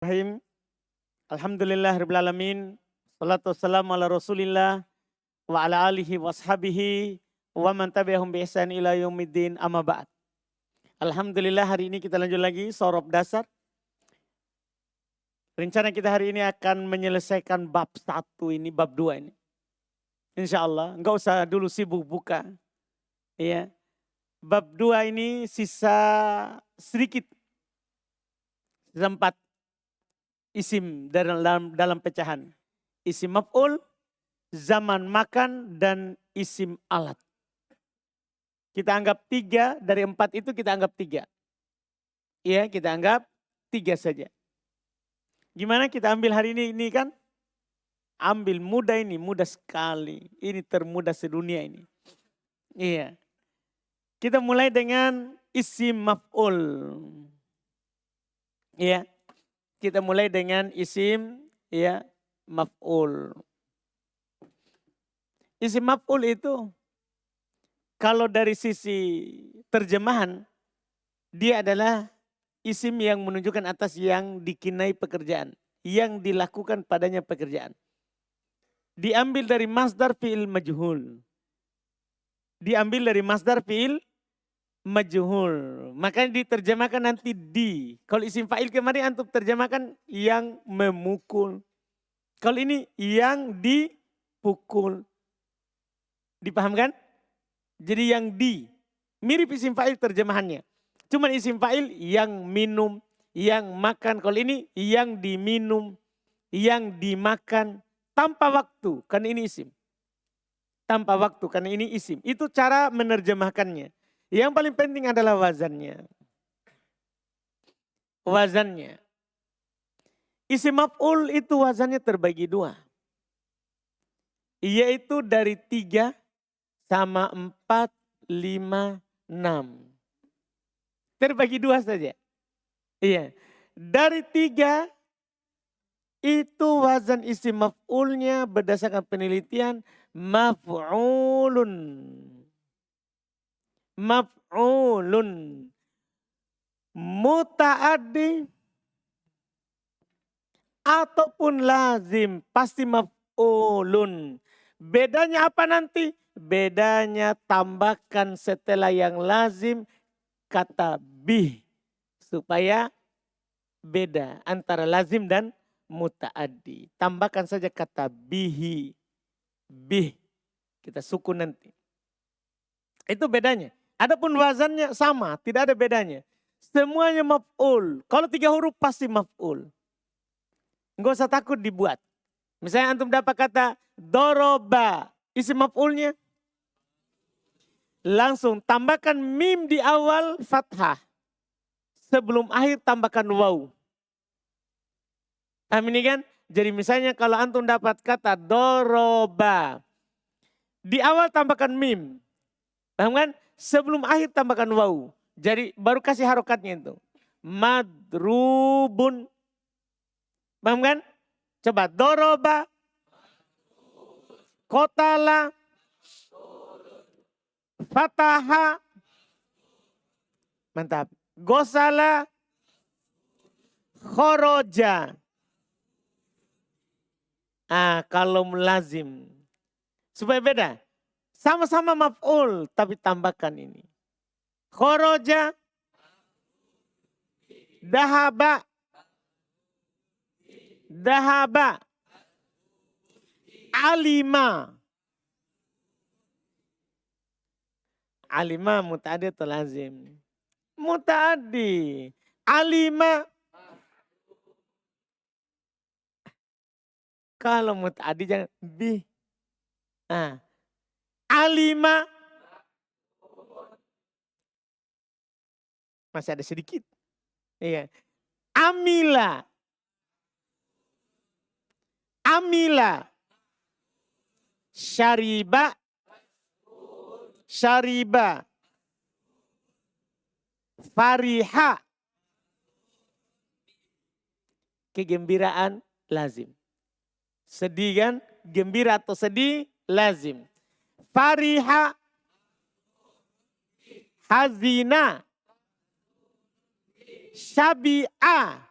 Bismillahirrahmanirrahim. Alhamdulillahirrabbilalamin. Salatu wassalamu ala rasulillah wa ala alihi wa ashabihi wa man tabi'ahum bi ihsan ila yaumiddin amma ba'd. Alhamdulillah hari ini kita lanjut lagi sorob dasar. Rencana kita hari ini akan menyelesaikan bab 1 ini, bab 2 ini. Insya Allah, enggak usah dulu sibuk buka. Ya. Bab 2 ini sisa sedikit. Sisa 4 isim dalam pecahan. Isim maf'ul, zaman makan, dan isim alat. Kita anggap 3, dari 4 itu kita anggap 3. Ya, kita anggap 3 saja. Gimana kita ambil hari ini kan? Ambil mudah ini, mudah sekali. Ini termudah sedunia ini. Iya. Kita mulai dengan isim maf'ul. Iya. Kita mulai dengan isim ya maf'ul. Isim maf'ul itu kalau dari sisi terjemahan dia adalah isim yang menunjukkan atas yang dikinai pekerjaan, yang dilakukan padanya pekerjaan. Diambil dari masdar fi'il majhul. Diambil dari masdar fi'il majhul. Makanya diterjemahkan nanti di. Kalau isim fa'il kemarin antum terjemahkan yang memukul. Kalau ini yang dipukul. Dipahamkan? Jadi yang di. Mirip isim fa'il terjemahannya. Cuman isim fa'il yang minum, yang makan. Kalau ini yang diminum, yang dimakan. Tanpa waktu, karena ini isim. Tanpa waktu, karena ini isim. Itu cara menerjemahkannya. Yang paling penting adalah wazannya. Wazannya. Isim maf'ul itu wazannya terbagi 2. Yaitu dari 3 sama 4, 5, 6. Terbagi 2 saja. Iya. Dari 3 itu wazan isim maf'ulnya berdasarkan penelitian maf'ulun. Maf'ulun. Muta'addi ataupun lazim pasti maf'ulun. Bedanya apa nanti? Bedanya tambahkan setelah yang lazim kata bih. Supaya beda antara lazim dan muta'addi. Tambahkan saja kata bihi. Bih. Kita sukun nanti. Itu bedanya. Adapun wazannya sama, tidak ada bedanya. Semuanya maf'ul. Kalau 3 huruf pasti maf'ul. Enggak usah takut dibuat. Misalnya antum dapat kata doroba. Isi maf'ulnya. Langsung tambahkan mim di awal fathah. Sebelum akhir tambahkan waw. Ini kan? Jadi misalnya kalau antum dapat kata doroba. Di awal tambahkan mim. Paham kan? Sebelum akhir tambahkan waw. Jadi baru kasih harokatnya itu. Madrubun. Paham kan? Coba doroba. Kotala. Fataha. Mantap. Gosala. Khoroja. Kalau melazim. Supaya beda. Sama-sama maf'ul tapi tambahkan ini. Khoroja. Dahaba. Dahaba. Alima. Alima muta'addi atau lazim? Muta'addi. Alima. Kalau muta'addi jangan bi. Alima. Masih ada sedikit. Iya. Amila. Amila. Syariba. Syariba. Fariha. Kegembiraan lazim. Sedih kan? Gembira atau sedih lazim. Fariha. Hazina. Syabi'a.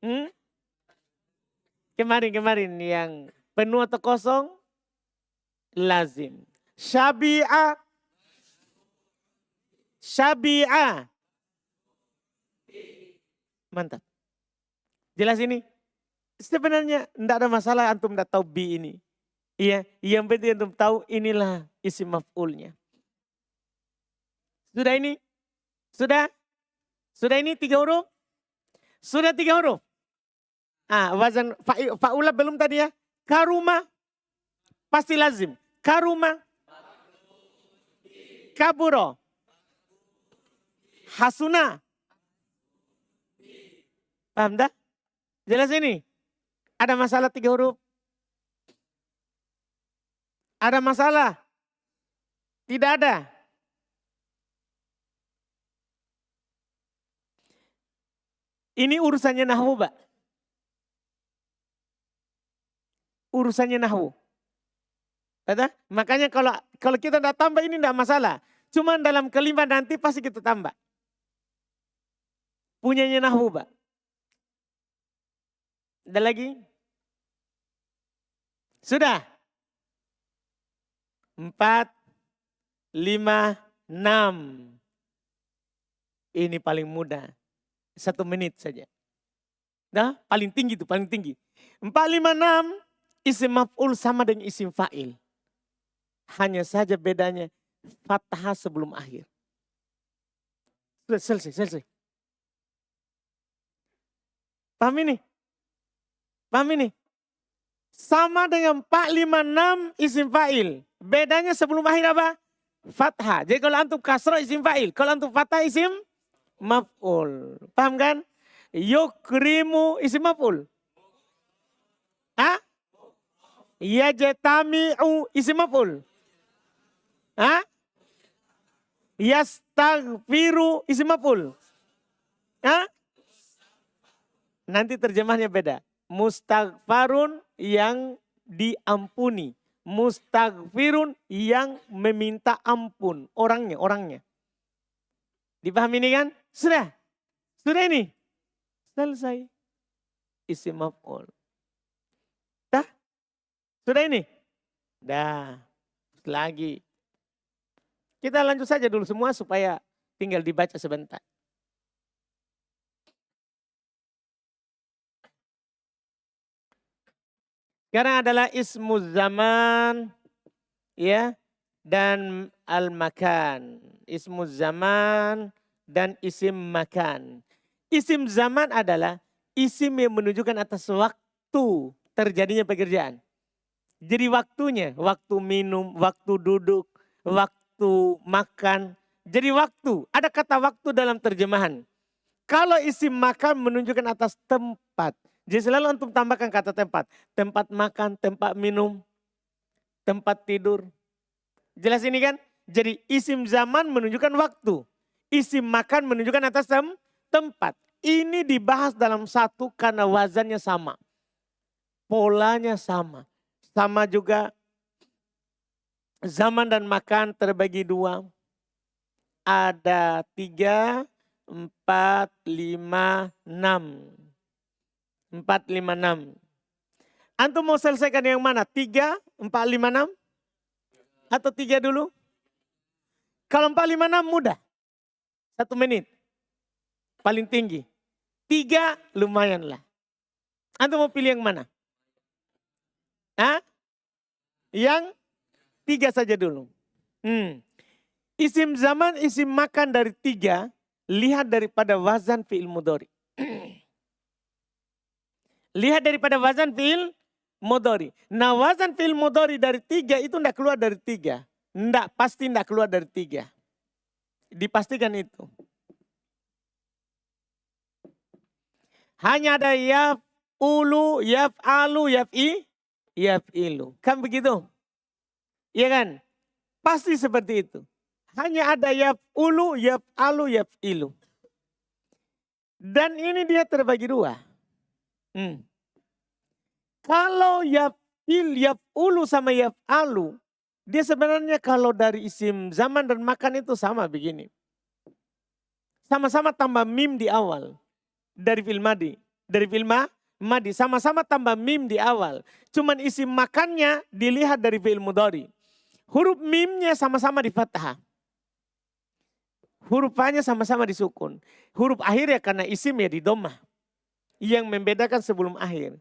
Hmm? Kemarin yang penuh atau kosong? Lazim. Syabi'a. Syabi'a. Mantap. Jelas ini? Sebenarnya tidak ada masalah antum tidak tahu bi ini. Iya, yang penting antum tahu inilah isim maf'ulnya. Sudah ini? Sudah? Sudah ini 3 huruf? Sudah 3 huruf? Wazan fa'ula belum tadi ya? Karuma pasti lazim. Karuma. Kaburo. Hasuna. Paham dah? Jelas ini? Ada masalah 3 huruf? Ada masalah? Tidak ada. Ini urusannya nahwu, Pak. Urusannya nahwu. Makanya kalau kita tidak tambah ini tidak masalah. Cuma dalam kalimat nanti pasti kita tambah. Punyanya nahwu, Pak. Ada lagi? Sudah? 4, 5, 6. Ini paling mudah. 1 menit saja. Dah, paling tinggi itu, paling tinggi. 4, 5, 6 isim maf'ul sama dengan isim fa'il. Hanya saja bedanya fathah sebelum akhir. Sudah selesai. Paham ini? Paham ini? Sama dengan 4, 5, 6 isim fa'il. Bedanya sebelum akhir apa? Fathah. Jadi kalau antum kasrah isim fa'il. Kalau antum fathah isim maf'ul. Paham kan? Yukrimu isim maf'ul. Yajtami'u isim maf'ul. Yastaghfiru isim maf'ul. Nanti terjemahnya beda. Mustaghfarun yang diampuni. Mustaghfirun yang meminta ampun. Orangnya. Dipahami ini kan? Sudah ini. Selesai. Isim maf'ul. Dah? Sudah ini? Dah. Lagi. Kita lanjut saja dulu semua supaya tinggal dibaca sebentar. Sekarang adalah ismu zaman ya dan al-makan. Ismu zaman dan isim makan. Isim zaman adalah isim yang menunjukkan atas waktu terjadinya pekerjaan. Jadi waktunya, waktu minum, waktu duduk, waktu makan. Jadi waktu, ada kata waktu dalam terjemahan. Kalau isim makan menunjukkan atas tempat. Jadi selalu antum tambahkan kata tempat. Tempat makan, tempat minum, tempat tidur. Jelas ini kan? Jadi isim zaman menunjukkan waktu. Isim makan menunjukkan atas tempat. Ini dibahas dalam satu karena wazannya sama. Polanya sama. Sama juga zaman dan makan terbagi 2. Ada 3, 4, 5, 6. 4, 5, 6. Antum mau selesaikan yang mana? 3, 4, 5, 6? Atau 3 dulu? Kalau 4, 5, 6 mudah. 1 menit. Paling tinggi. 3 lumayan lah. Antum mau pilih yang mana? Yang 3 saja dulu. Isim zaman, isim makan dari 3. Lihat daripada wazan fi'il mudhari. Lihat daripada wazan fi'il mudhari. Nah wazan fi'il mudhari dari 3 itu tidak keluar dari 3. Pasti tidak keluar dari 3. Dipastikan itu. Hanya ada yaf'ulu, yaf'alu, yaf'ilu. Kan begitu? Iya kan? Pasti seperti itu. Hanya ada yaf'ulu, yaf'alu, yaf'ilu. Dan ini dia terbagi 2. Kalau yaf'ulu sama yaf'alu, dia sebenarnya kalau dari isim zaman dan makan itu sama begini. Sama-sama tambah mim di awal dari fi'il madi. dari fi'il madi. Sama-sama tambah mim di awal. Cuman isim makannya dilihat dari fi'il mudhari. Huruf mimnya sama-sama di fathah. Huruf A-nya sama-sama disukun. Huruf akhir ya karena isim ya di dhammah. Yang membedakan sebelum akhir.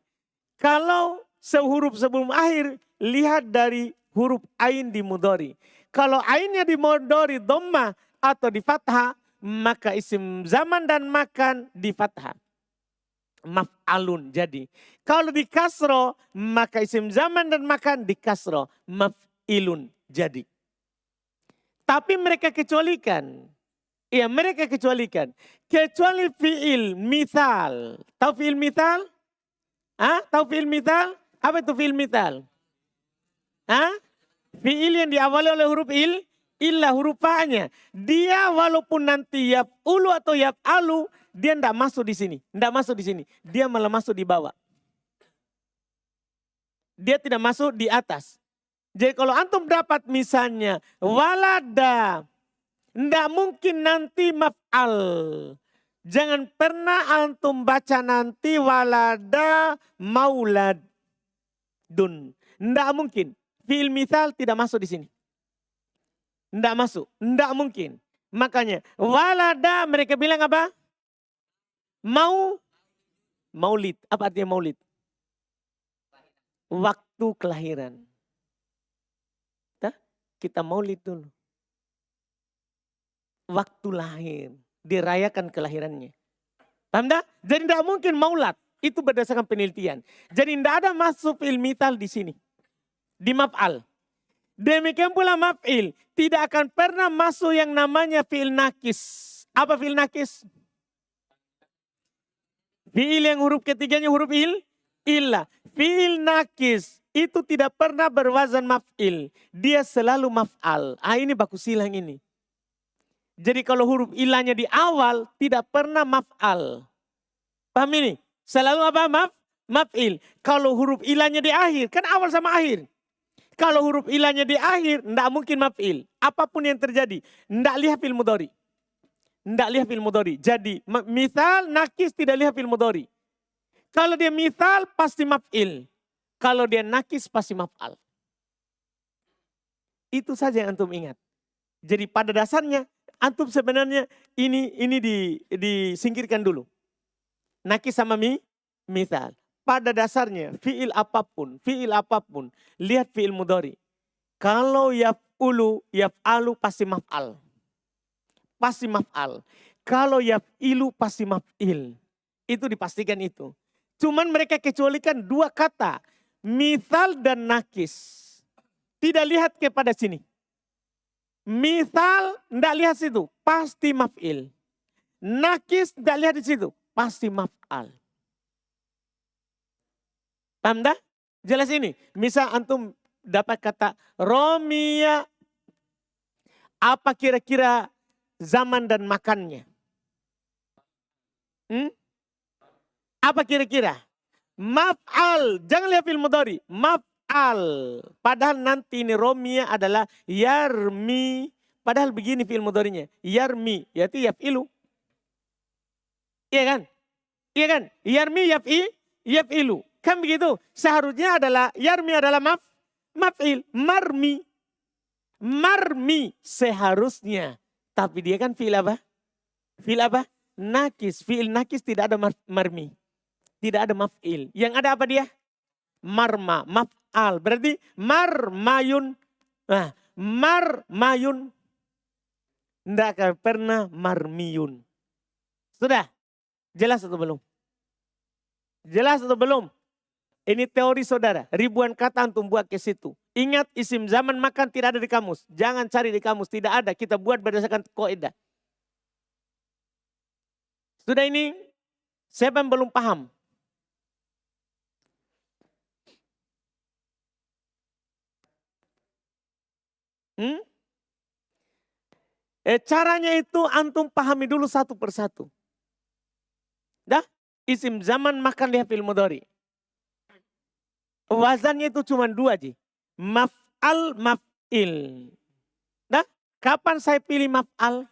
Kalau sehuruf sebelum akhir, lihat dari huruf ain di mudhari. Kalau ainnya di mudhari dhammah atau di fathah, maka isim zaman dan makan di fathah. Maf'alun jadi. Kalau di kasro, maka isim zaman dan makan di kasro. Maf'ilun jadi. Tapi mereka kecualikan. Ya mereka kecualikan. Kecuali fi'il mithal. Tahu fi'il mithal? Tahu fi'il mithal? Apa itu fi'il mithal? Fi'il yang diawali oleh huruf illa huruf fa-nya. Dia walaupun nanti yaf'ulu atau yaf'alu, dia tidak masuk di sini. Tidak masuk di sini. Dia malah masuk di bawah. Dia tidak masuk di atas. Jadi kalau antum dapat misalnya walada, tidak mungkin nanti maf'al. Jangan pernah antum baca nanti walada maulad dun. Tidak mungkin. Fi'il mithal tidak masuk di sini. Tidak masuk. Tidak mungkin. Makanya walada mereka bilang apa? Maulid. Apa artinya maulid? Waktu kelahiran. Kita maulid dulu. Waktu lahir. Dirayakan kelahirannya. Paham tak? Jadi tidak mungkin maulad. Itu berdasarkan penelitian. Jadi tidak ada masuk fi'il mithal di sini. Di maf'al. Demikian pula maf'il. Tidak akan pernah masuk yang namanya fi'il nakis. Apa fi'il nakis? Fi'il yang huruf ketiganya huruf illa. Fi'il nakis itu tidak pernah berwazan maf'il. Dia selalu maf'al. Ini baku silang ini. Jadi kalau huruf ilahnya di awal tidak pernah maf'al. Paham ini? Selalu apa? Maf'il. Kalau huruf ilahnya di akhir, kan awal sama akhir. Kalau huruf ilahnya di akhir, tidak mungkin maf'il. Apapun yang terjadi, tidak lihat fi'il mudhari. Tidak lihat fi'il mudhari. Jadi misal nakis tidak lihat fi'il mudhari. Kalau dia misal pasti maf'il. Kalau dia nakis pasti maf'al. Itu saja yang antum ingat. Jadi pada dasarnya antum sebenarnya ini disingkirkan dulu. Nakis sama misal. Pada dasarnya fi'il apapun, lihat fi'il mudhari. Kalau yaf'ulu, yaf'alu pasti maf'al. Pasti maf'al. Kalau yaf'ilu pasti maf'il. Itu dipastikan itu. Cuman mereka kecualikan dua kata. Mithal dan nakis. Tidak lihat kepada sini. Mithal tidak lihat situ. Pasti maf'il. Nakis tidak lihat di situ. Pasti maf'al. Paham dah? Jelas ini. Misal antum dapat kata Romia. Apa kira-kira zaman dan makannya? Apa kira-kira? Maf'al. Jangan lihat fi'il mudhari. Maf'al. Padahal nanti ini Romia adalah yarmi. Padahal begini fi'il mudharinya. Yarmi. Yaitu yaf'ilu. Iya kan? Iya kan? Yarmi yaf'ilu. Kan begitu. Seharusnya adalah yarmi adalah maf'il. Marmi. Marmi seharusnya. Tapi dia kan fi'il apa? Fi'il apa? Nakis. Fi'il nakis tidak ada marmi. Tidak ada maf'il. Yang ada apa dia? Marma. Maf'al. Berarti marmayun. Nah, marmayun. Tidak akan pernah marmiyun. Sudah? Jelas atau belum? Jelas atau belum? Ini teori saudara. Ribuan kata antum buat ke situ. Ingat isim zaman makan tidak ada di kamus. Jangan cari di kamus. Tidak ada. Kita buat berdasarkan kaidah. Sudah ini? Siapa yang belum paham? Caranya itu antum pahami dulu satu persatu. Dah? Isim zaman makan lihat fi'il mudhari. Wazannya itu cuma dua aja. Maf'al, maf'il. Dah? Kapan saya pilih maf'al?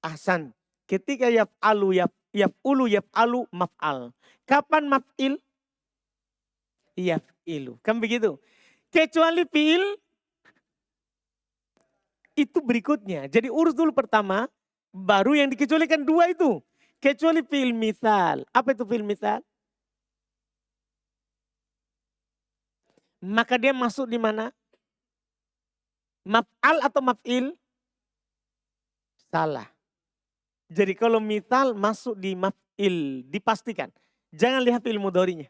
ahsan. Ketika yaf'alu, yaf'ulu, yaf'alu, maf'al. Kapan maf'il? Yaf'ilu. Kan begitu. Kecuali fi'il itu berikutnya. Jadi urus dulu pertama, baru yang dikecualikan dua itu. Kecuali fi'il misal. Apa itu fi'il misal? Maka dia masuk di mana? Maf'al atau maf'il? Salah. Jadi kalau misal masuk di maf'il, dipastikan. Jangan lihat fi'il mudhari'nya.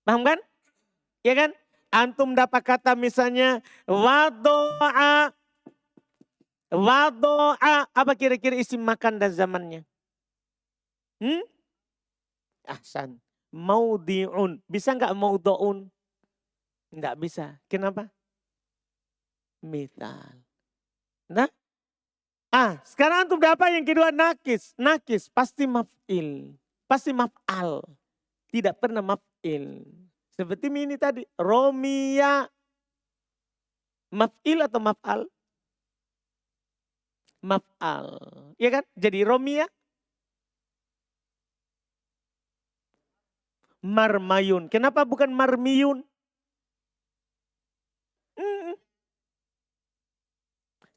Paham kan? Ya kan? Antum dapat kata misalnya wado'a. Wado'a. Apa kira-kira isim makan dan zamannya? Ahsan. Maudi'un. Bisa nggak maudo'un? Nggak bisa. Kenapa? Misal. Nah. Sekarang antum dapat yang kedua nakis. Nakis pasti maf'il. Pasti maf'al. Tidak pernah maf'il. Seperti ini tadi. Romiya. Maf'il atau maf'al? Maf'al. Iya kan? Jadi romiya. Marmayun. Kenapa bukan marmiyun?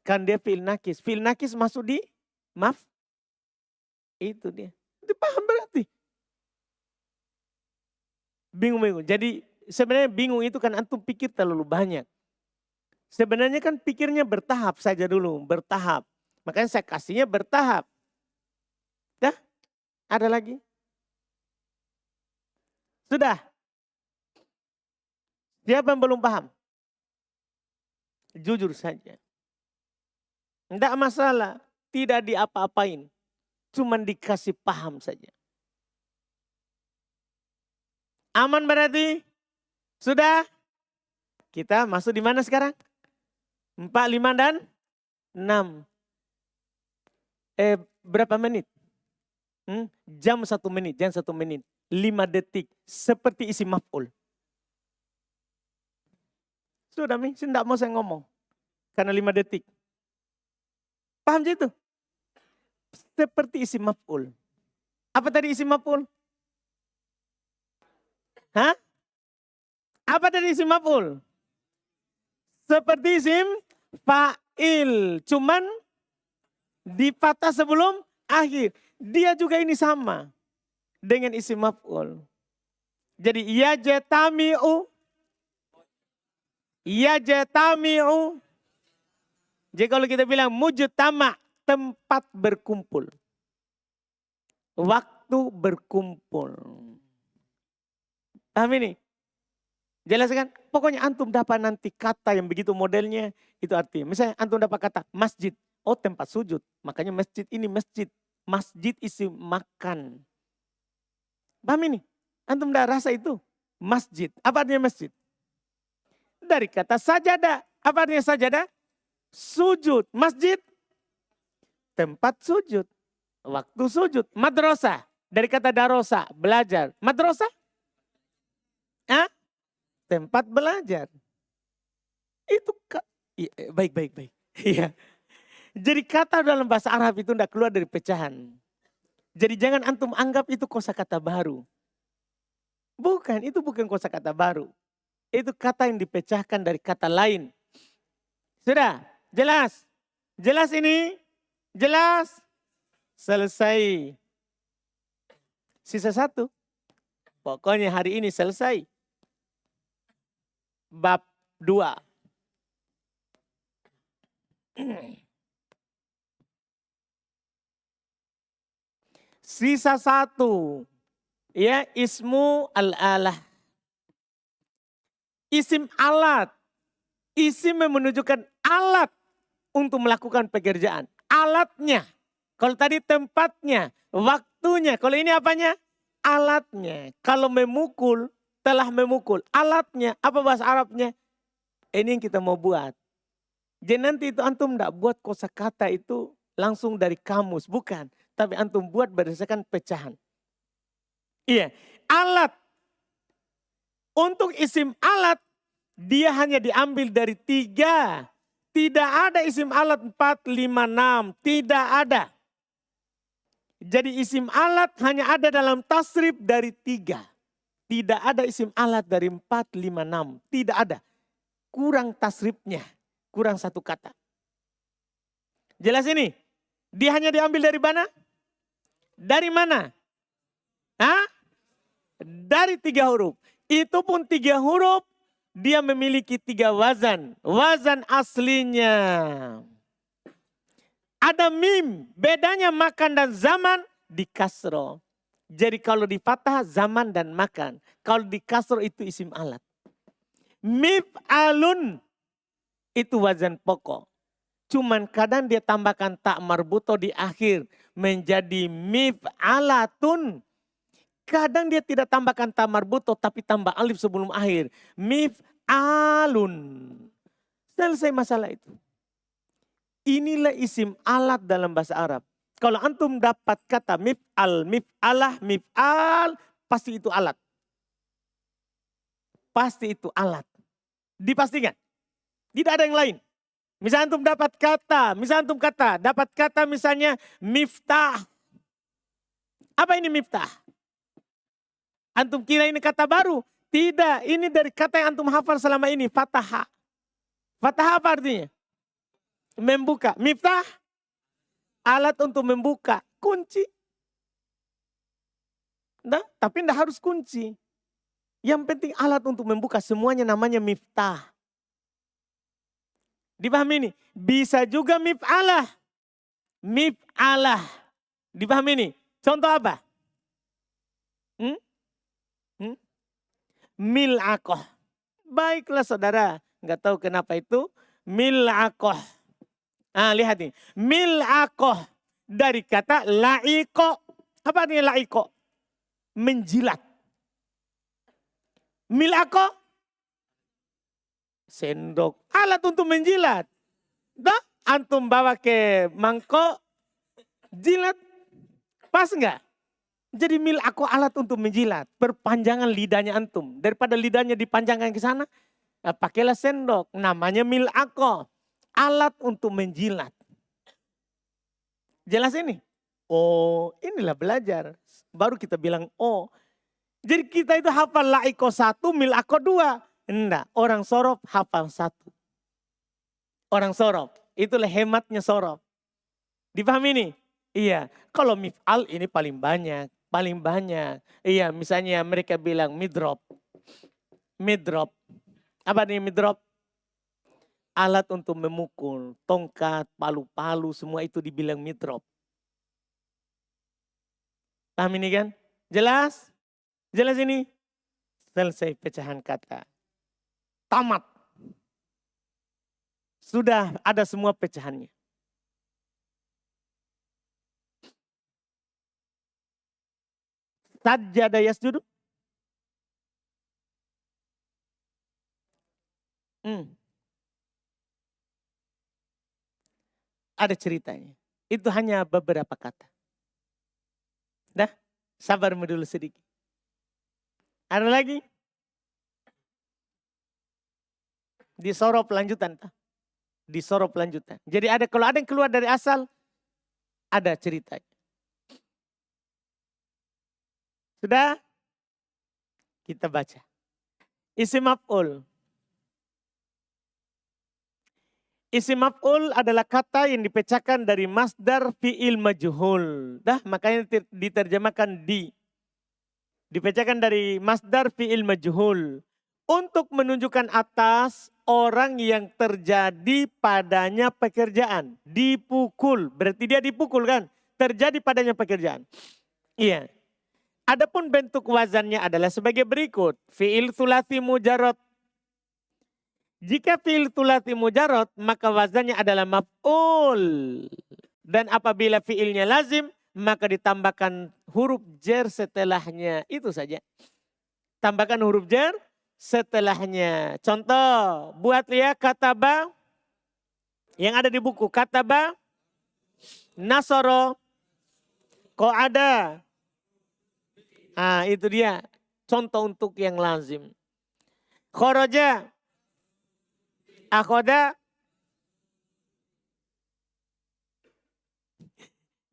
Kan dia fi'il nakis. Fi'il nakis masuk di maf. Itu dia. Itu paham berarti. Bingung-bingung. Jadi sebenarnya bingung itu kan antum pikir terlalu banyak. Sebenarnya kan pikirnya bertahap saja dulu. Bertahap. Makanya saya kasihnya bertahap. Dah? Ada lagi? Sudah? Siapa yang belum paham? Jujur saja. Tidak masalah. Tidak diapa-apain. Cuman dikasih paham saja. Aman berarti? Sudah? Kita masuk di mana sekarang? 4, 5, dan 6. Berapa menit? Jam 1 menit, jam 1 menit. 5 detik. Seperti isi maf'ul. Sudah Mi, tidak mau saya ngomong. Karena 5 detik. Paham itu? Seperti isi maf'ul. Apa tadi isi maf'ul? Hah? Apa tadi isi maf'ul? Seperti isim fa'il. Cuman dipatah sebelum akhir. Dia juga ini sama. Dengan isim maf'ul. Jadi yajtami'u. Yajtami'u. Jadi kalau kita bilang mujtama, tempat berkumpul. Waktu berkumpul. Paham ini? Jelaskan. Pokoknya antum dapat nanti kata yang begitu modelnya. Itu artinya. Misalnya antum dapat kata masjid. Oh tempat sujud. Makanya masjid ini masjid. Masjid isi makan. Paham ini? Antum udah rasa itu? Masjid. Apa artinya masjid? Dari kata sajadah. Apa artinya sajadah? Sujud. Masjid. Tempat sujud. Waktu sujud. Madrasah. Dari kata darosa. Belajar. Madrasah. Tempat belajar. Itu baik. Iya. Jadi kata dalam bahasa Arab itu tidak keluar dari pecahan. Jadi jangan antum anggap itu kosakata baru. Bukan, itu bukan kosakata baru. Itu kata yang dipecahkan dari kata lain. Sudah? Jelas? Jelas ini? Jelas? Selesai. Sisa 1. Pokoknya hari ini selesai. Bab 2. Sisa 1. Ya, ismu al-alah. Isim alat. Isim yang menunjukkan alat untuk melakukan pekerjaan. Alatnya. Kalau tadi tempatnya, waktunya. Kalau ini apanya? Alatnya. Kalau memukul, telah memukul. Alatnya, apa bahasa Arabnya? Ini yang kita mau buat. Jadi nanti itu antum tidak buat kosakata itu langsung dari kamus. Bukan. Tapi antum buat berdasarkan pecahan. Iya. Alat. Untuk isim alat, dia hanya diambil dari 3 Tidak ada isim alat 4, 5, 6. Tidak ada. Jadi isim alat hanya ada dalam tasrif dari 3. Tidak ada isim alat dari 4, 5, 6. Tidak ada. Kurang tasrifnya. Kurang satu kata. Jelas ini? Dia hanya diambil dari mana? Dari mana? Hah? Dari 3 huruf. Itu pun 3 huruf. Dia memiliki 3 wazan. Wazan aslinya. Ada mim. Bedanya makan dan zaman di kasro. Jadi kalau di fathah zaman dan makan. Kalau di kasro itu isim alat. Mif'alun. Itu wazan pokok. Cuman kadang dia tambahkan tak marbuto di akhir. Menjadi mif'alatun. Kadang dia tidak tambahkan ta marbuto tapi tambah alif sebelum akhir. Mif'alun. Selesai masalah itu. Inilah isim alat dalam bahasa Arab. Kalau antum dapat kata mif'al, mif'alah, mif'al, pasti itu alat. Pasti itu alat. Dipastikan. Tidak ada yang lain. Misalnya antum dapat kata misalnya miftah. Apa ini miftah? Antum kira ini kata baru? Tidak, ini dari kata yang antum hafal selama ini, fataha. Fataha apa artinya? Membuka. Miftah, alat untuk membuka. Kunci. Nah, tapi tidak harus kunci. Yang penting alat untuk membuka, semuanya namanya miftah. Dipahami ini? Bisa juga mif'alah. Mif'alah. Dipahami ini? Contoh apa? Mil'akoh. Baiklah saudara. Enggak tahu kenapa itu. Mil'akoh. Lihat nih. Mil'akoh. Dari kata la'iko. Apa artinya la'iko? Menjilat. Mil'akoh. Sendok. Alat untuk menjilat. Dah, antum bawa ke mangkok. Jilat. Pas enggak? Jadi mil'akoh alat untuk menjilat. Perpanjangan lidahnya antum. Daripada lidahnya dipanjangkan ke sana. Pakailah sendok. Namanya mil'akoh. Alat untuk menjilat. Jelas ini? Oh, inilah belajar. Baru kita bilang oh. Jadi kita itu hafal la'iko 1, mil'akoh 2. Enggak, orang sorof hafal 1. Orang sorof. Itulah hematnya sorof. Dipahami ini? Iya. Kalau mif'al ini paling banyak. Paling banyak. Iya, misalnya mereka bilang midrop. Midrop. Apa nih midrop? Alat untuk memukul. Tongkat, palu-palu, semua itu dibilang midrop. Paham ini kan? Jelas? Jelas ini? Selesai pecahan kata. Tamat. Sudah ada semua pecahannya. Sajjada yasjudu. Ada ceritanya. Itu hanya beberapa kata. Dah, sabar dulu sedikit. Ada lagi? Disorop lanjutan. Disorop lanjutan. Jadi kalau ada yang keluar dari asal, ada ceritanya. Sudah? Kita baca. Isim maf'ul. Isim maf'ul adalah kata yang dipecahkan dari masdar fi'il majhul. Dah, makanya diterjemahkan di. Dipecahkan dari masdar fi'il majhul. Untuk menunjukkan atas orang yang terjadi padanya pekerjaan. Dipukul. Berarti dia dipukul kan? Terjadi padanya pekerjaan. Iya. Adapun bentuk wazannya adalah sebagai berikut. Fi'il thulathi mujarrad. Jika fi'il thulathi mujarrad, maka wazannya adalah maf'ul. Dan apabila fi'ilnya lazim, maka ditambahkan huruf jar setelahnya. Itu saja. Tambahkan huruf jar setelahnya. Contoh, buat lihat kataba yang ada di buku. Kataba, nasoro, qa'ada. Itu dia contoh untuk yang lazim. Kharaja, akhoda,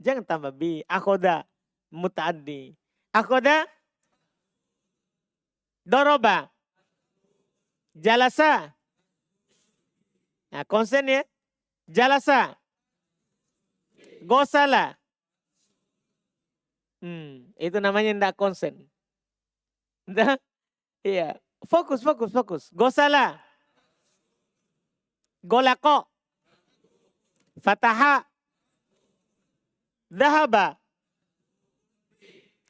Jangan tambah bi. Akhoda mutaaddi. Akhoda doroba. Jalasa. Nah, konsen ya. Jalasa. Gosala. Itu namanya ndak konsen. Ndak? Iya. Fokus. Gosala. Golako. Fataha. Dhahaba.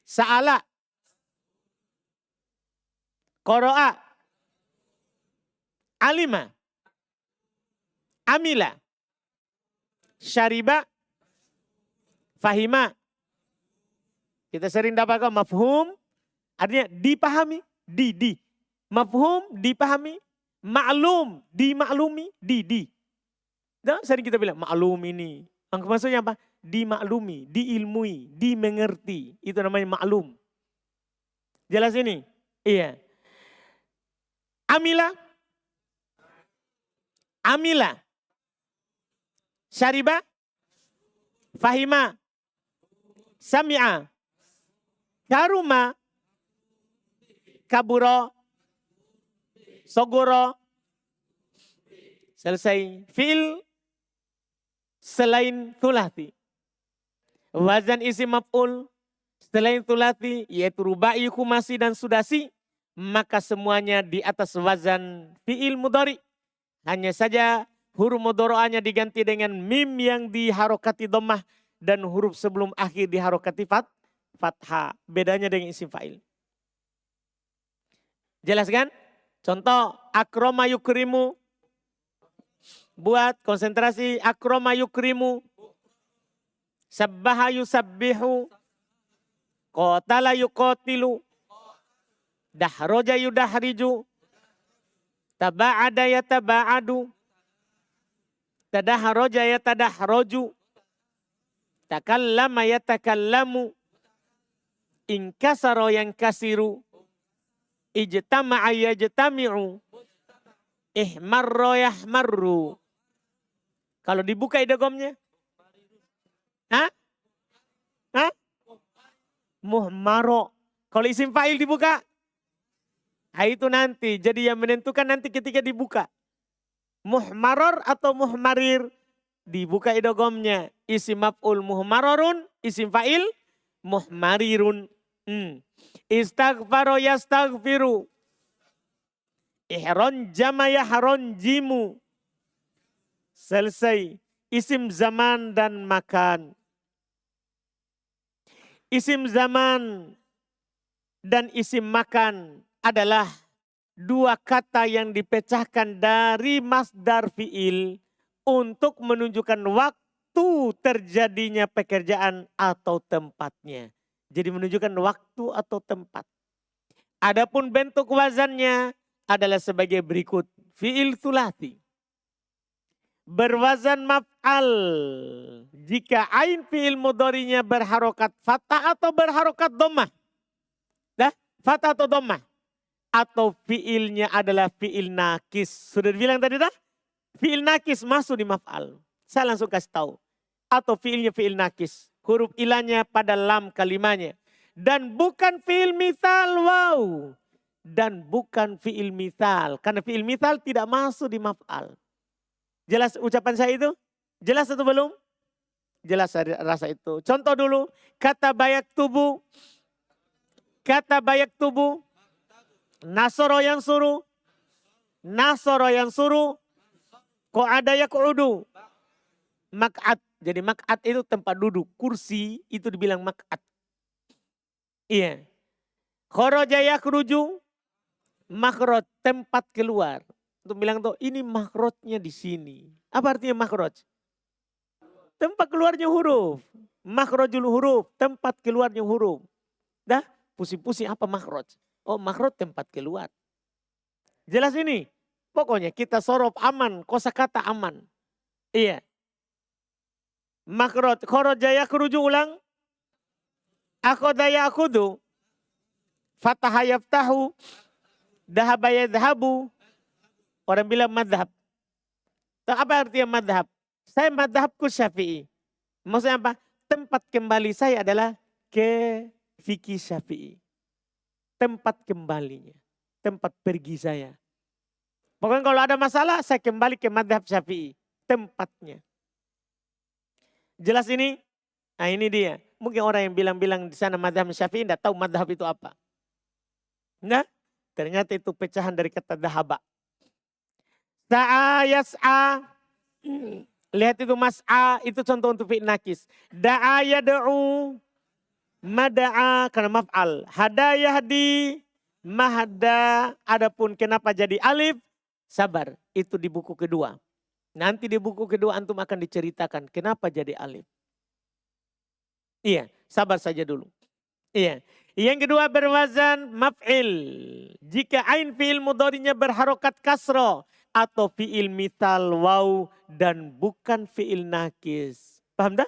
Sa'ala. Qara'a. Alima. Amila. Syariba. Fahima. Kita sering dapatkan mafhum. Artinya dipahami. Di. Mafhum dipahami. Ma'lum dimaklumi. Di. Dan sering kita bilang maklum ini. Maksudnya apa? Dimaklumi, diilmui, dimengerti. Itu namanya maklum. Jelas ini? Iya. Amila. Syariba. Fahima. Sami'a. Karuma. Kaburo. Sogoro. Selesai. Fi'il selain thulathi. Wazan isim maf'ul selain thulathi yaitu rubai, khumasi dan sudasi. Maka semuanya di atas wazan fi'il mudhari. Hanya saja huruf mudhari'anya diganti dengan mim yang diharokati dhammah. Dan huruf sebelum akhir diharokati fathah. Bedanya dengan isim fa'il. Jelas kan? Contoh akroma yukrimu. Buat konsentrasi akroma yukrimu. Sabbaha yusabbihu. Qatala yuqatilu. Dahroja yudahriju. Taba'ada yataba'adu. Tadahroja yatadahroju. Takallama yatakallamu. Inkasaro yankasiru. Ijtama'a yajtami'u. Ihmarro yahmarru. Kalau dibuka idghamnya. Hah? Muhmaro. Kalau isim fa'il dibuka. Nah, itu nanti. Jadi yang menentukan nanti ketika dibuka. Muhmaror atau muhmarir. Dibuka idghamnya. Isim maf'ul muhmarorun. Isim fa'il muhmarirun. Istaghfaro yastaghfiru. Ihron jama yahron jimu. Selesai. Isim zaman dan makan. Isim zaman dan isim makan adalah dua kata yang dipecahkan dari masdar fi'il untuk menunjukkan waktu terjadinya pekerjaan atau tempatnya. Jadi menunjukkan waktu atau tempat. Adapun bentuk wazannya adalah sebagai berikut. Fi'il thulathi. Berwazan maf'al. Jika ain fi'il mudhari'nya berharokat fathah atau berharokat dhammah. Fathah atau dhammah. Atau fi'ilnya adalah fi'il nakis. Sudah bilang tadi dah? Fi'il nakis masuk di maf'al. Saya langsung kasih tahu. Atau fi'ilnya fi'il nakis. Huruf ilahnya pada lam kalimanya. Dan bukan fi'il mithal wow. Dan bukan fi'il mithal. Karena fi'il mithal tidak masuk di maf'al. Jelas ucapan saya itu? Jelas atau belum? Jelas rasa itu. Contoh dulu. Kata bayak tubuh. Kata bayak tubuh. Nasoro yang suruh. Nasoro yang suruh. Qa'ada yaku'udu. Mak'at. Jadi mak'at itu tempat duduk. Kursi itu dibilang mak'at. Iya. Kharaja yakhruju. Makhraj. Tempat keluar. Untuk bilang tuh ini makhrajnya di sini. Apa artinya makhraj? Tempat keluarnya huruf. Makhrajul huruf. Tempat keluarnya huruf. Dah pusing-pusing apa makhraj? Oh makhraj tempat keluar. Jelas ini? Pokoknya kita sorof aman. Kosakata aman. Iya. Makhraj. Kharaja yakhruju ulang. Akhadha ya'khudhu. Fataha yaftahu. Dhahaba yadhabu. Orang bilang madhab. Apa artinya madhab? Saya madhabku syafi'i. Maksudnya apa? tempat kembali saya adalah ke fikih Syafi'i. Tempat kembalinya, tempat pergi saya. Pokoknya kalau ada masalah saya kembali ke madhab Syafi'i. Tempatnya. Jelas ini? Nah ini dia. Mungkin orang yang bilang-bilang di sana madhab Syafi'i tidak tahu madhab itu apa. Nah, ternyata itu pecahan dari kata dahaba. Da'a yas'a. Lihat itu mas'a, itu contoh untuk fi'il nakis. Da'a yada'u. Mada'a karena maf'al. Hada yahdi. Mahda. Adapun kenapa jadi alif. Sabar. Itu di buku kedua. Nanti di buku kedua antum akan diceritakan kenapa jadi alif. Iya, sabar saja dulu. Iya. Yang kedua berwazan maf'il. Jika ain fi'il mudhari'nya berharokat kasro atau fi'il mithal waw dan bukan fi'il nakis. Paham dah?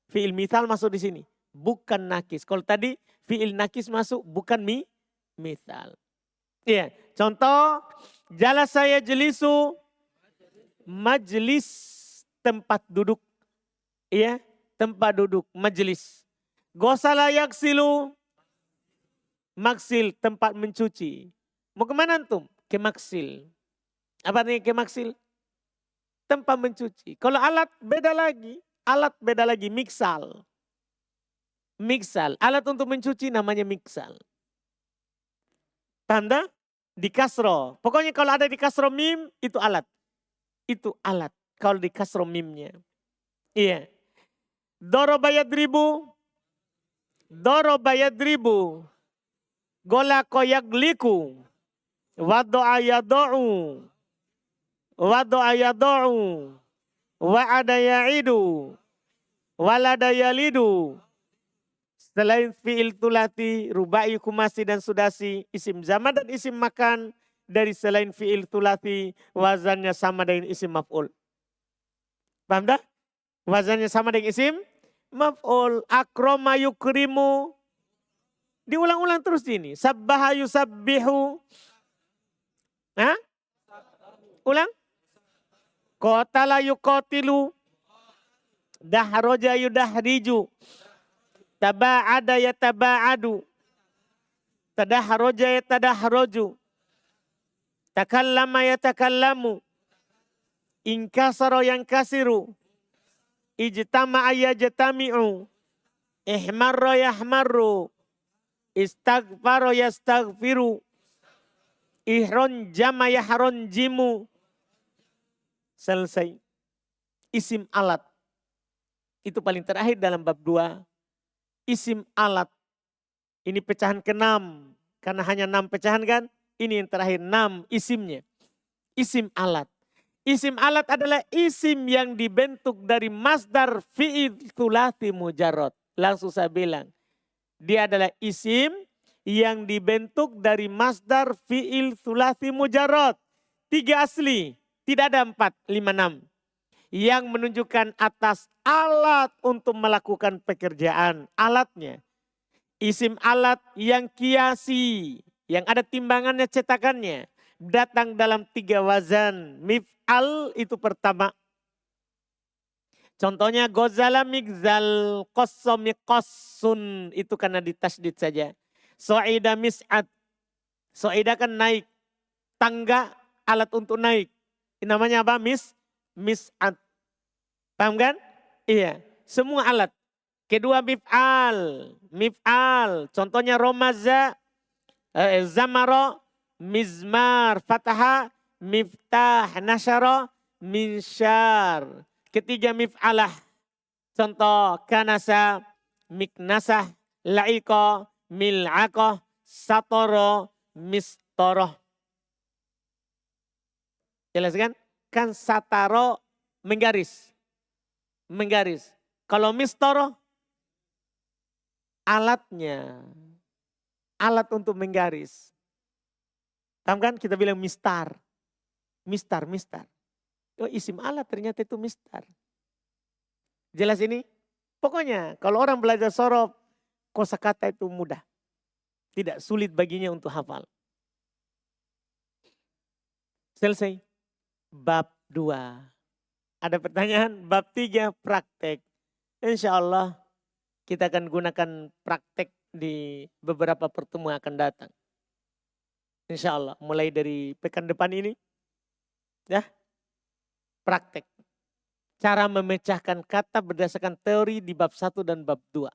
Fi'il mithal masuk di sini, bukan nakis. Kalau tadi fi'il nakis masuk bukan mithal. Iya, contoh jala saya jelisu majlis tempat duduk. Iya, tempat duduk majlis. Gosala yaksilu maksil tempat mencuci. Mau kemana antum? Ke maksil. Apa artinya ke maksil? Tempat mencuci. Kalau alat beda lagi. Alat beda lagi, miksal. Miksal, alat untuk mencuci namanya miksal. Tanda di kasro. Pokoknya kalau ada di kasro mim, itu alat. Itu alat. Kalau di kasro mimnya. Iya. Doroba yadribu. Doroba yadribu. Golako yagliku. Wado'a yado'u. Wado'a yado'u. Wa'ada ya'idu. Walada yalidu. Selain fi'il tulati, rubai, kumasi dan sudasi. Isim zaman dan isim makan. Dari selain fi'il tulati, wazannya sama dengan isim maf'ul. Paham dah? Wazannya sama dengan isim maf'ul. Akroma yukrimu. Diulang-ulang terus ini. Sabbaha yusabbihu. Hah? Ulang. Qatala yuqatilu. Dahroja yudahriju. Taba'ada yataba'adu. Tadahroja yatadahroju. Takallama yatakallamu. Inkasaro yankasiru. Ijtama'a yajtami'u. Ihmarro yahmarru. Istaghfaro yastaghfiru. Ihron jama yahron jimu. Selesai. Isim alat. Itu paling terakhir dalam bab 2. Isim alat. Ini pecahan ke-6. Karena hanya 6 pecahan kan. Ini yang terakhir 6 isimnya. Isim alat. Isim alat adalah isim yang dibentuk dari masdar fi'il thulathi mujarrad. Langsung saya bilang. Dia adalah isim yang dibentuk dari masdar fi'il thulathi mujarrad. 3 asli. Tidak ada 4, 5, 6. Yang menunjukkan atas alat untuk melakukan pekerjaan. Alatnya. Isim alat yang kiasi. Yang ada timbangannya, cetakannya. Datang dalam 3 wazan. Mif'al itu pertama. Contohnya gozala migzal qassomi qassun. Itu karena ditasdid saja. So'ida mis'ad. So'ida kan naik. Tangga alat untuk naik. Ini namanya apa? Mis'ad. Paham kan? Iya. Semua alat. Kedua mif'al. Mif'al. Contohnya romaza. Zamaro. Mizmar. Fataha. Miftah. Nasyara. Minsyar. Ketiga mif'alah. Contoh kanasa. Miknasah. La'iko. Mil'akoh. Satoro. Mistoroh. Jelas kan? Kan sataro menggaris. Menggaris. Kalau mistoroh, alatnya. Alat untuk menggaris. Paham kan? Kita bilang mistar. Mistar. Oh, isim alat ternyata itu mistar. Jelas ini? Pokoknya kalau orang belajar sorof, kosakata itu mudah. Tidak sulit baginya untuk hafal. Selesai. Bab 2. Ada pertanyaan? Bab 3 praktek. Insya Allah Kita akan gunakan praktek di beberapa pertemuan akan datang. Insya Allah, mulai dari pekan depan ini, ya, praktek. Cara memecahkan kata berdasarkan teori di bab 1 dan bab 2.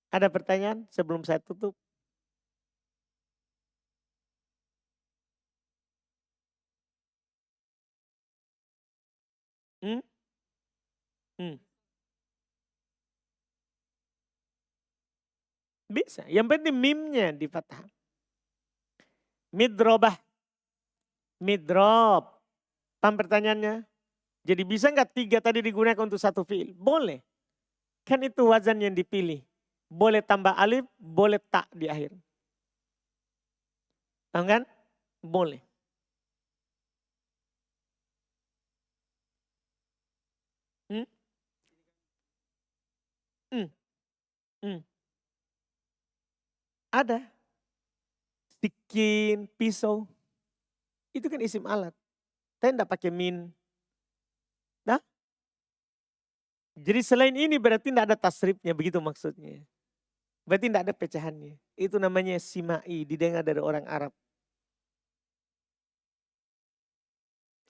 Ada pertanyaan sebelum saya tutup? Hmm? Hmm. Bisa, yang penting mimnya di fathah. Midrobah. Midrob. Paham pertanyaannya? Jadi bisa nggak 3 tadi digunakan untuk satu fiil? Boleh. Kan itu wazan yang dipilih. Boleh tambah alif, boleh tak di akhir. Paham kan? Boleh. Hmm? Hmm. Hmm. Ada. Sikin, pisau. Itu kan isim alat. Saya enggak pakai min. Nah, jadi selain ini berarti tidak ada tasrifnya, begitu maksudnya. Berarti tidak ada pecahannya. Itu namanya simai, didengar dari orang Arab.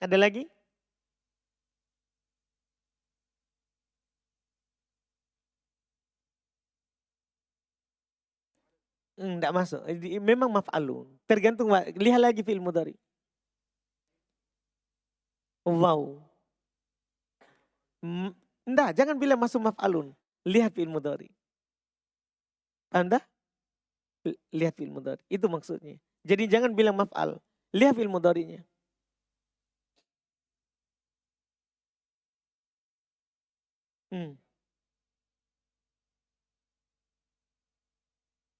Ada lagi? Enggak masuk. Memang maf'alun. Tergantung, lihat lagi fi'il mudhari. Wow. Enggak, jangan bilang masuk maf'alun. Lihat fi'il mudhari. Anda lihat fi'il mudhari. Itu maksudnya. Jadi jangan bilang maf'al. Lihat fi'il mudharinya. Hmm.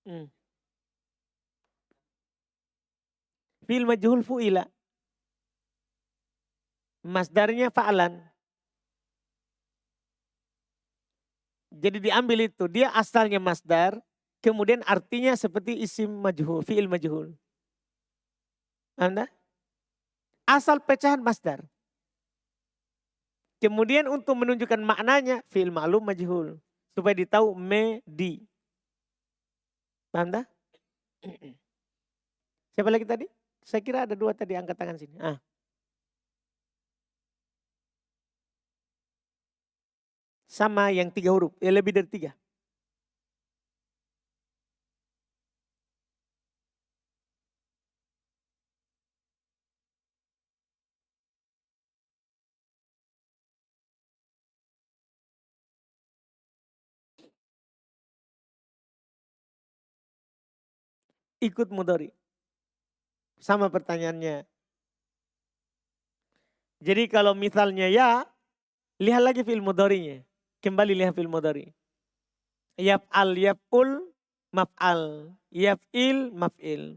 Hmm. Fi'il majhul fu'ila. Masdarnya fa'alan. Jadi diambil itu. Dia asalnya masdar. Kemudian artinya seperti isim majhul. Fi'il majhul. Anda? Asal pecahan masdar. Kemudian untuk menunjukkan maknanya. Fi'il ma'lum majhul. Supaya ditahu me, di. Paham tak? Siapa lagi tadi? Saya kira ada 2 tadi angkat tangan sini. Sama yang 3 huruf. Lebih dari 3. Ikut mudhari. Sama pertanyaannya. Jadi kalau misalnya ya, lihat lagi fi'il mudharinya. Kembali lihat fi'il mudhari. Yaf'al, yaf'ul, maf'al. Yaf'il, maf'il.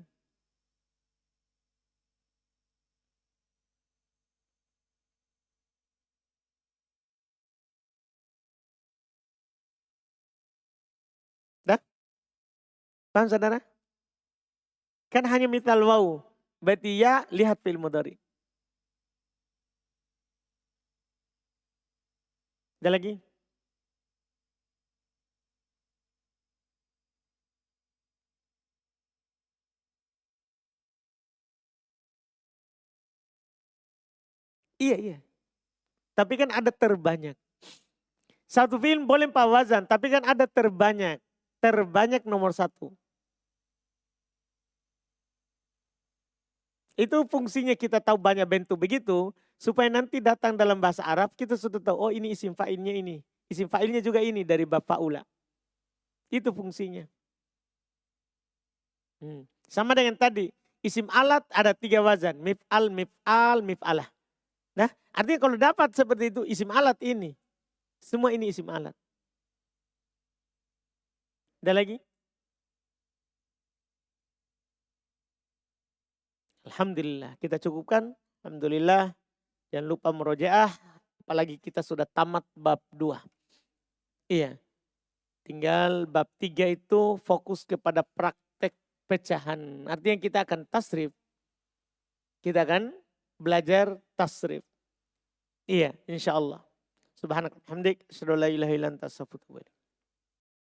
Dah? Paham saudara? Kan hanya misal waw. Berarti ya, lihat fi'il mudhari. Ada lagi? Iya, iya. Tapi kan ada terbanyak. Satu fi'il boleh 4 wazan. Tapi kan ada terbanyak. Terbanyak nomor 1. Itu fungsinya kita tahu banyak bentuk begitu. Supaya nanti datang dalam bahasa Arab kita sudah tahu. Oh ini isim fa'ilnya ini. Isim fa'ilnya juga ini dari bab fa'ula. Itu fungsinya. Sama dengan tadi. Isim alat ada 3 wazan. Mif'al, mif'al, mif'alah. Nah artinya kalau dapat seperti itu isim alat ini. Semua ini isim alat. Ada lagi? Alhamdulillah. Kita cukupkan. Alhamdulillah. Jangan lupa murojaah. Apalagi kita sudah tamat bab 2. Iya. Tinggal bab 3 itu fokus kepada praktek pecahan. Artinya kita akan tasrif. Kita akan belajar tasrif. Iya, insya Allah. Subhanaka hamdik, asyhadu an la ilaha illa anta, astaghfiruka wa atubu ilaik.